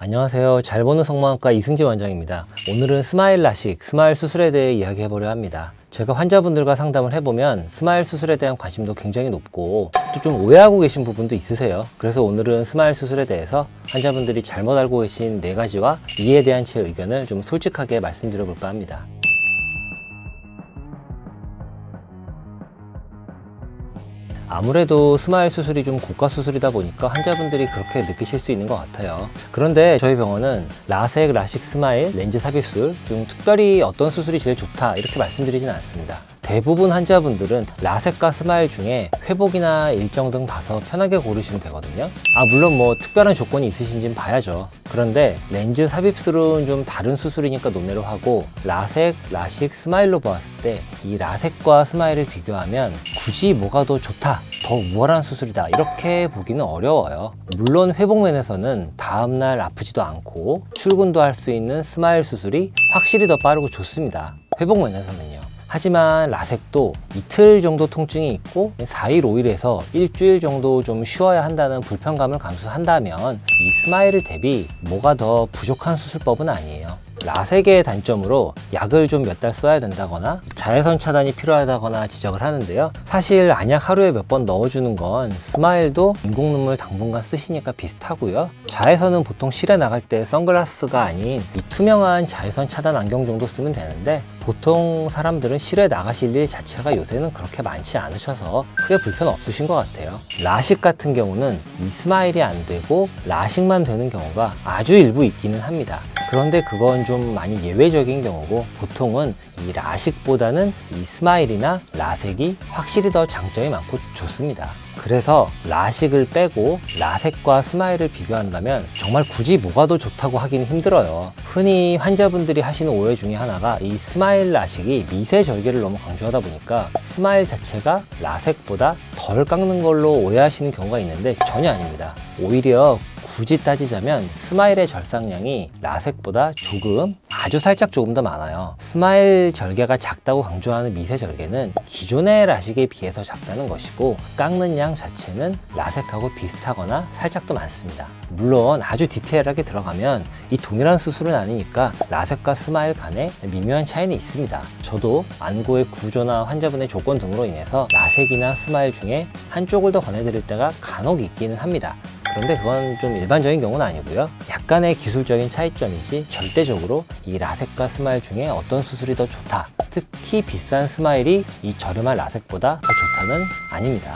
안녕하세요. 잘 보는 성형외과 이승재 원장입니다. 오늘은 스마일 라식, 스마일 수술에 대해 이야기해보려 합니다. 제가 환자분들과 상담을 해보면 스마일 수술에 대한 관심도 굉장히 높고 또 좀 오해하고 계신 부분도 있으세요. 그래서 오늘은 스마일 수술에 대해서 환자분들이 잘못 알고 계신 4가지와 이에 대한 제 의견을 좀 솔직하게 말씀드려 볼까 합니다. 아무래도 스마일 수술이 좀 고가 수술이다 보니까 환자분들이 그렇게 느끼실 수 있는 것 같아요. 그런데 저희 병원은 라섹, 라식, 스마일, 렌즈 삽입술 중 특별히 어떤 수술이 제일 좋다 이렇게 말씀드리진 않습니다. 대부분 환자분들은 라섹과 스마일 중에 회복이나 일정 등 봐서 편하게 고르시면 되거든요. 물론 뭐 특별한 조건이 있으신지는 봐야죠. 그런데 렌즈 삽입술은 좀 다른 수술이니까 논외로 하고 라섹, 라식, 스마일로 보았을 때 이 라섹과 스마일을 비교하면 굳이 뭐가 더 좋다, 더 우월한 수술이다 이렇게 보기는 어려워요. 물론 회복 면에서는 다음날 아프지도 않고 출근도 할 수 있는 스마일 수술이 확실히 더 빠르고 좋습니다. 회복 면에서는요. 하지만 라섹도 이틀 정도 통증이 있고 4일, 5일에서 일주일 정도 좀 쉬어야 한다는 불편감을 감수한다면 이 스마일을 대비 뭐가 더 부족한 수술법은 아니에요. 라섹의 단점으로 약을 좀 몇 달 써야 된다거나 자외선 차단이 필요하다거나 지적을 하는데요. 사실 안약 하루에 몇 번 넣어주는 건 스마일도 인공 눈물 당분간 쓰시니까 비슷하고요. 자외선은 보통 실에 나갈 때 선글라스가 아닌 이 투명한 자외선 차단 안경 정도 쓰면 되는데 보통 사람들은 실에 나가실 일 자체가 요새는 그렇게 많지 않으셔서 크게 불편 없으신 것 같아요. 라식 같은 경우는 이 스마일이 안 되고 라식만 되는 경우가 아주 일부 있기는 합니다. 그런데 그건 좀 많이 예외적인 경우고 보통은 이 라식보다는 이 스마일이나 라섹이 확실히 더 장점이 많고 좋습니다. 그래서 라식을 빼고 라섹과 스마일을 비교한다면 정말 굳이 뭐가 더 좋다고 하기는 힘들어요. 흔히 환자분들이 하시는 오해 중에 하나가 이 스마일 라식이 미세 절개를 너무 강조하다 보니까 스마일 자체가 라섹보다 덜 깎는 걸로 오해하시는 경우가 있는데 전혀 아닙니다. 오히려 굳이 따지자면 스마일의 절삭량이 라섹보다 아주 살짝 조금 더 많아요. 스마일 절개가 작다고 강조하는 미세 절개는 기존의 라식에 비해서 작다는 것이고 깎는 양 자체는 라섹하고 비슷하거나 살짝 더 많습니다. 물론 아주 디테일하게 들어가면 이 동일한 수술은 아니니까 라섹과 스마일 간에 미묘한 차이는 있습니다. 저도 안구의 구조나 환자분의 조건 등으로 인해서 라섹이나 스마일 중에 한쪽을 더 권해드릴 때가 간혹 있기는 합니다. 그런데 그건 좀 일반적인 경우는 아니고요. 약간의 기술적인 차이점이지 절대적으로 이 라섹과 스마일 중에 어떤 수술이 더 좋다, 특히 비싼 스마일이 이 저렴한 라섹보다 더 좋다는 아닙니다.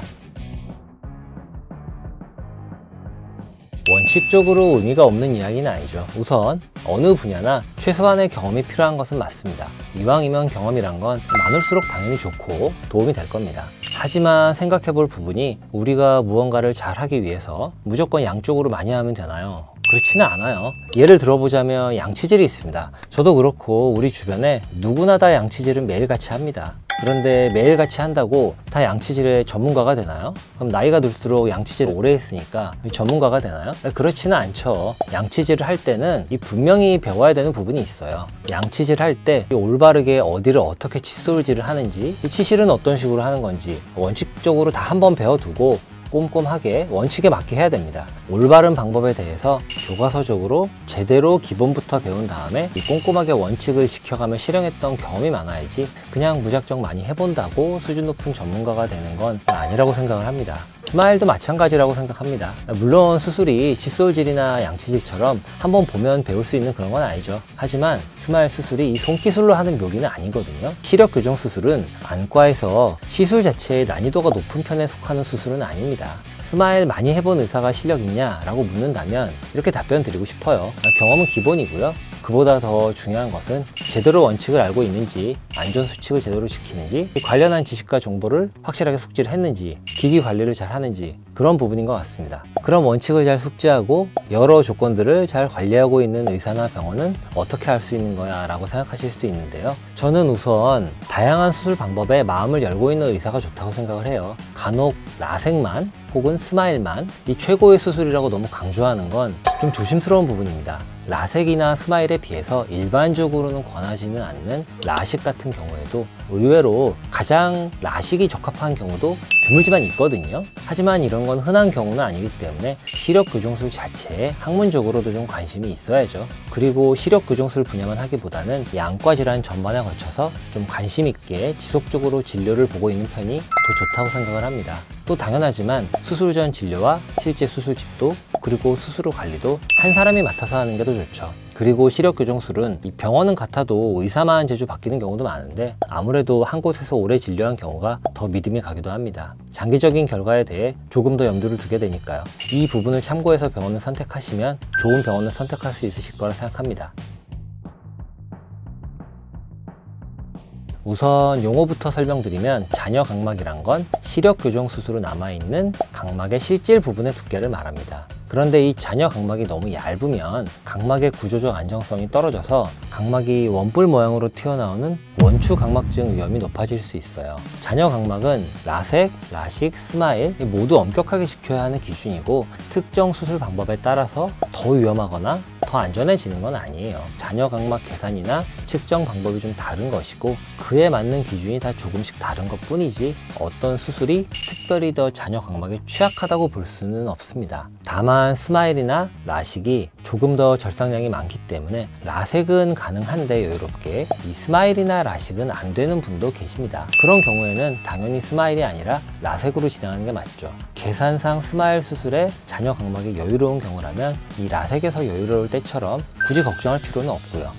원칙적으로 의미가 없는 이야기는 아니죠. 우선 어느 분야나 최소한의 경험이 필요한 것은 맞습니다. 이왕이면 경험이란 건 많을수록 당연히 좋고 도움이 될 겁니다. 하지만 생각해 볼 부분이 우리가 무언가를 잘 하기 위해서 무조건 양쪽으로 많이 하면 되나요? 그렇지는 않아요. 예를 들어보자면 양치질이 있습니다. 저도 그렇고 우리 주변에 누구나 다 양치질은 매일같이 합니다. 그런데 매일같이 한다고 다 양치질의 전문가가 되나요? 그럼 나이가 들수록 양치질을 오래 했으니까 전문가가 되나요? 그렇지는 않죠. 양치질을 할 때는 분명히 배워야 되는 부분이 있어요. 양치질 할 때 올바르게 어디를 어떻게 칫솔질을 하는지, 이 치실은 어떤 식으로 하는 건지 원칙적으로 다 한번 배워두고 꼼꼼하게 원칙에 맞게 해야 됩니다. 올바른 방법에 대해서 교과서적으로 제대로 기본부터 배운 다음에 이 꼼꼼하게 원칙을 지켜가며 실행했던 경험이 많아야지 그냥 무작정 많이 해본다고 수준 높은 전문가가 되는 건 아니라고 생각을 합니다. 스마일도 마찬가지라고 생각합니다. 물론 수술이 칫솔질이나 양치질처럼 한번 보면 배울 수 있는 그런 건 아니죠. 하지만 스마일 수술이 이 손기술로 하는 묘기는 아니거든요. 시력 교정 수술은 안과에서 시술 자체의 난이도가 높은 편에 속하는 수술은 아닙니다. 스마일 많이 해본 의사가 실력 있냐? 라고 묻는다면 이렇게 답변 드리고 싶어요. 경험은 기본이고요. 그보다 더 중요한 것은 제대로 원칙을 알고 있는지, 안전수칙을 제대로 지키는지, 관련한 지식과 정보를 확실하게 숙지를 했는지, 기기 관리를 잘 하는지 그런 부분인 것 같습니다. 그런 원칙을 잘 숙지하고 여러 조건들을 잘 관리하고 있는 의사나 병원은 어떻게 할 수 있는 거야 라고 생각하실 수 있는데요. 저는 우선 다양한 수술 방법에 마음을 열고 있는 의사가 좋다고 생각을 해요. 간혹 라섹만 혹은 스마일만 이 최고의 수술이라고 너무 강조하는 건 좀 조심스러운 부분입니다. 라섹이나 스마일에 비해서 일반적으로는 권하지는 않는 라식 같은 경우에도 의외로 가장 라식이 적합한 경우도 드물지만 있거든요. 하지만 이런 건 흔한 경우는 아니기 때문에 시력 교정술 자체에 학문적으로도 좀 관심이 있어야죠. 그리고 시력 교정술 분야만 하기보다는 이 안과 질환 전반에 걸쳐서 좀 관심 있게 지속적으로 진료를 보고 있는 편이 더 좋다고 생각을 합니다. 또 당연하지만 수술 전 진료와 실제 수술 집도 그리고 수술 후 관리도 한 사람이 맡아서 하는 게 더 좋죠. 그리고 시력 교정술은 이 병원은 같아도 의사만 제주 바뀌는 경우도 많은데 아무래도 한 곳에서 오래 진료한 경우가 더 믿음이 가기도 합니다. 장기적인 결과에 대해 조금 더 염두를 두게 되니까요. 이 부분을 참고해서 병원을 선택하시면 좋은 병원을 선택할 수 있으실 거라 생각합니다. 우선 용어부터 설명드리면 잔여 각막이란 건 시력 교정 수술로 남아있는 각막의 실질 부분의 두께를 말합니다. 그런데 이 잔여 각막이 너무 얇으면 각막의 구조적 안정성이 떨어져서 각막이 원뿔 모양으로 튀어나오는 원추 각막증 위험이 높아질 수 있어요. 잔여 각막은 라섹, 라식, 스마일 모두 엄격하게 지켜야 하는 기준이고 특정 수술 방법에 따라서 더 위험하거나 더 안전해지는 건 아니에요. 잔여 각막 계산이나 측정 방법이 좀 다른 것이고 그에 맞는 기준이 다 조금씩 다른 것 뿐이지 어떤 수술이 특별히 더 잔여 각막에 취약하다고 볼 수는 없습니다. 다만 스마일이나 라식이 조금 더 절상량이 많기 때문에 라섹은 가능한데 여유롭게 이 스마일이나 라식은 안 되는 분도 계십니다. 그런 경우에는 당연히 스마일이 아니라 라섹으로 진행하는 게 맞죠. 계산상 스마일 수술에 잔여 각막이 여유로운 경우라면 이 라섹에서 여유로울 때처럼 굳이 걱정할 필요는 없고요.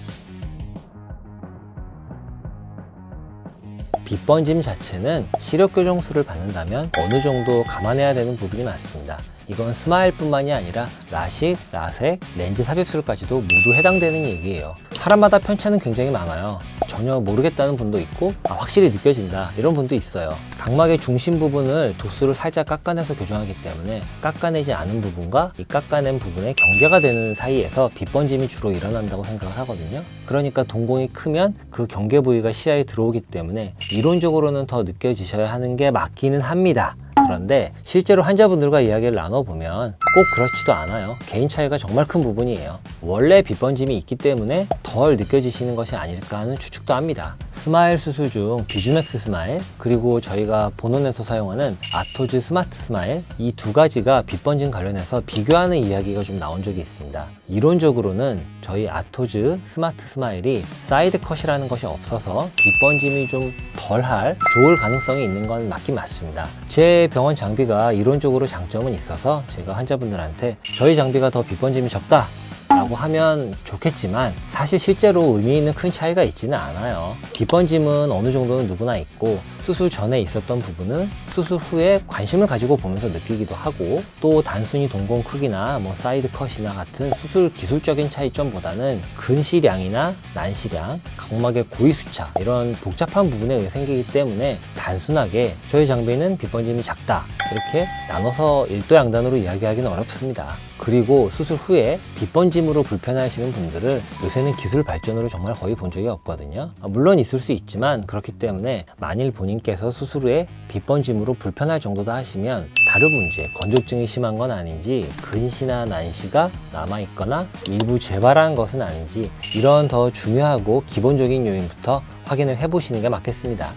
빗번짐 자체는 시력 교정술을 받는다면 어느 정도 감안해야 되는 부분이 맞습니다. 이건 스마일 뿐만이 아니라 라식, 라섹, 렌즈 삽입술까지도 모두 해당되는 얘기예요. 사람마다 편차는 굉장히 많아요. 전혀 모르겠다는 분도 있고 확실히 느껴진다 이런 분도 있어요. 각막의 중심 부분을 도수를 살짝 깎아내서 교정하기 때문에 깎아내지 않은 부분과 이 깎아낸 부분의 경계가 되는 사이에서 빗번짐이 주로 일어난다고 생각을 하거든요. 그러니까 동공이 크면 그 경계 부위가 시야에 들어오기 때문에 이론적으로는 더 느껴지셔야 하는 게 맞기는 합니다. 그런데 실제로 환자분들과 이야기를 나눠보면 꼭 그렇지도 않아요. 개인 차이가 정말 큰 부분이에요. 원래 빗번짐이 있기 때문에 덜 느껴지시는 것이 아닐까 하는 추측도 합니다. 스마일 수술 중 비주맥스 스마일 그리고 저희가 본원에서 사용하는 아토즈 스마트 스마일 이 두 가지가 빗번짐 관련해서 비교하는 이야기가 좀 나온 적이 있습니다. 이론적으로는 저희 아토즈 스마트 스마일이 사이드 컷이라는 것이 없어서 빗번짐이 좀 덜할 좋을 가능성이 있는 건 맞긴 맞습니다. 제 병원 장비가 이론적으로 장점은 있어서 제가 환자분들한테 저희 장비가 더 빗번짐이 적다 라고 하면 좋겠지만 사실 실제로 의미 있는 큰 차이가 있지는 않아요. 빗번짐은 어느 정도는 누구나 있고 수술 전에 있었던 부분은 수술 후에 관심을 가지고 보면서 느끼기도 하고 또 단순히 동공 크기나 사이드 컷이나 같은 수술 기술적인 차이점보다는 근시량이나 난시량, 각막의 고위 수차 이런 복잡한 부분에 의해 생기기 때문에 단순하게 저희 장비는 빗번짐이 작다 이렇게 나눠서 일도양단으로 이야기하기는 어렵습니다. 그리고 수술 후에 빗번짐으로 불편해하시는 분들을 요새는 기술 발전으로 정말 거의 본 적이 없거든요. 물론 있을 수 있지만 그렇기 때문에 만일 본인께서 수술 후에 빗번짐으로 불편할 정도다 하시면 다른 문제, 건조증이 심한 건 아닌지 근시나 난시가 남아있거나 일부 재발한 것은 아닌지 이런 더 중요하고 기본적인 요인부터 확인을 해보시는 게 맞겠습니다.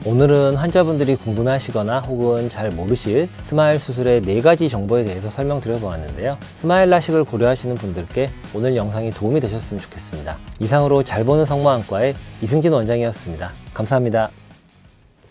오늘은 환자분들이 궁금해하시거나 혹은 잘 모르실 스마일 수술의 4가지 정보에 대해서 설명드려 보았는데요. 스마일 라식을 고려하시는 분들께 오늘 영상이 도움이 되셨으면 좋겠습니다. 이상으로 잘 보는 성모안과의 이승진 원장이었습니다. 감사합니다.